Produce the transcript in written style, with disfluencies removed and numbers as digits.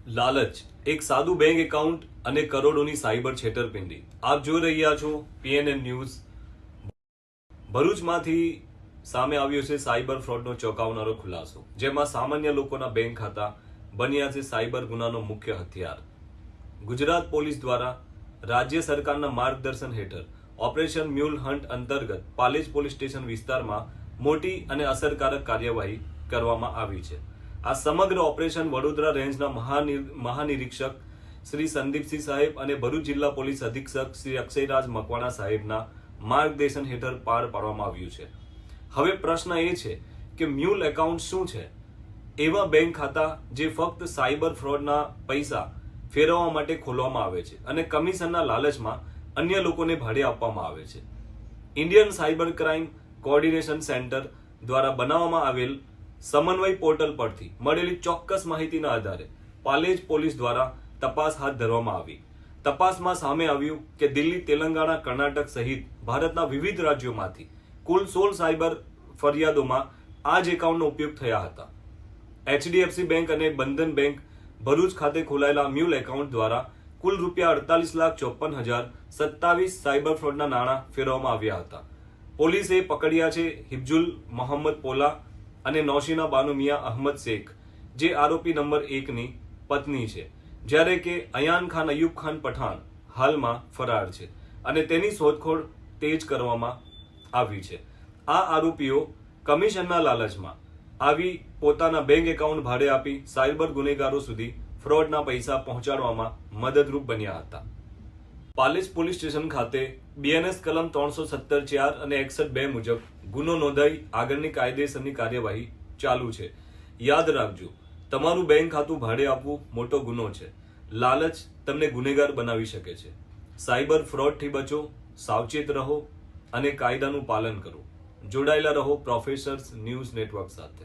લાલચ, એક સાદું બેંક એકાઉન્ટ અને કરોડોની સાયબર છેતરપિંડી. આપ જોઈ રહ્યા છો PNN ન્યૂઝ. ભરૂચમાંથી સામે આવ્યો છે સાયબર ફ્રોડનો ચોંકાવનારો ખુલાસો, જેમાં સામાન્ય લોકોના બેંક ખાતા બન્યા છે સાયબર ગુનાનો મુખ્ય હથિયાર. ગુજરાત પોલીસ દ્વારા રાજ્ય સરકારના માર્ગદર્શન હેઠળ ઓપરેશન મ્યુલ હન્ટ અંતર્ગત પાલેજ પોલીસ સ્ટેશન વિસ્તારમાં મોટી અને અસરકારક કાર્યવાહી કરવામાં આવી છે. આ સમગ્ર ઓપરેશન વડોદરા રેન્જના મહાનિરીક્ષક શ્રી સંદીપસિંહ સાહેબ અને ભરૂચ જિલ્લા પોલીસ અધિક્ષક શ્રી અક્ષયરાજ મકવાણા સાહેબના માર્ગદર્શન હેઠળ પાર પાડવામાં આવ્યું છે. હવે પ્રશ્ન એ છે કે મ્યુલ એકાઉન્ટ શું છે? એવા બેંક ખાતા જે ફક્ત સાયબર ફ્રોડના પૈસા ફેરવવા માટે ખોલવામાં આવે છે અને કમિશનના લાલચમાં અન્ય લોકોને ભાડે આપવામાં આવે છે. Indian cyber crime coordination centre દ્વારા બનાવવામાં આવેલ સમન્વય પોર્ટલ પરથી મળેલી ચોક્કસ માહિતીના આધારે પાલેજ પોલીસ દ્વારા તપાસ હાથ ધરવામાં આવી. તપાસમાં સામે આવ્યું કે દિલ્હી, તેલંગાણા, કર્ણાટક સહિત ભારતના વિવિધ રાજ્યોમાંથી કુલ 16 સાયબર ફરિયાદોમાં આ જ એકાઉન્ટનો ઉપયોગ થયા હતા. HDFC બેંક અને બંધન બેંક ભરૂચ ખાતે ખોલાયેલા મ્યુલ એકાઉન્ટ દ્વારા કુલ ₹48,54,027 સાયબર ફ્રોડના નાણાં ફેરવવામાં આવ્યા હતા. પોલીસે પકડ્યા છે હિબજુલ મોહમ્મદ પોલા અને નૌશીના બાનુ મિયા અહમદ શેખ, જે આરોપી નંબર 1ની પત્ની છે, જ્યારે કે અયાન ખાન અયુબ ખાન પઠાણ હાલમાં ફરાર છે અને તેની શોધખોળ તેજ કરવામાં આવી છે. આ આરોપીઓ કમિશનના લાલચમાં આવી પોતાના બેંક એકાઉન્ટ ભાડે આપી સાયબર ગુનેગારો સુધી ફ્રોડના પૈસા પહોંચાડવામાં મદદરૂપ બન્યા હતા. પાલેજ પોલીસ સ્ટેશન ખાતે BNS કલમ 317(4) અને 61(2) મુજબ ગુનો નોંધાઈ આગળની કાયદેસરની કાર્યવાહી ચાલુ છે. યાદ રાખજો, તમારું બેંક ખાતું ભાડે આપવું મોટો ગુનો છે. લાલચ તમને ગુનેગાર બનાવી શકે છે. સાયબર ફ્રોડથી બચો, સાવચેત રહો અને કાયદાનું પાલન કરો. જોડાયેલા રહો પ્રોફેસર્સ ન્યૂઝ નેટવર્ક સાથે.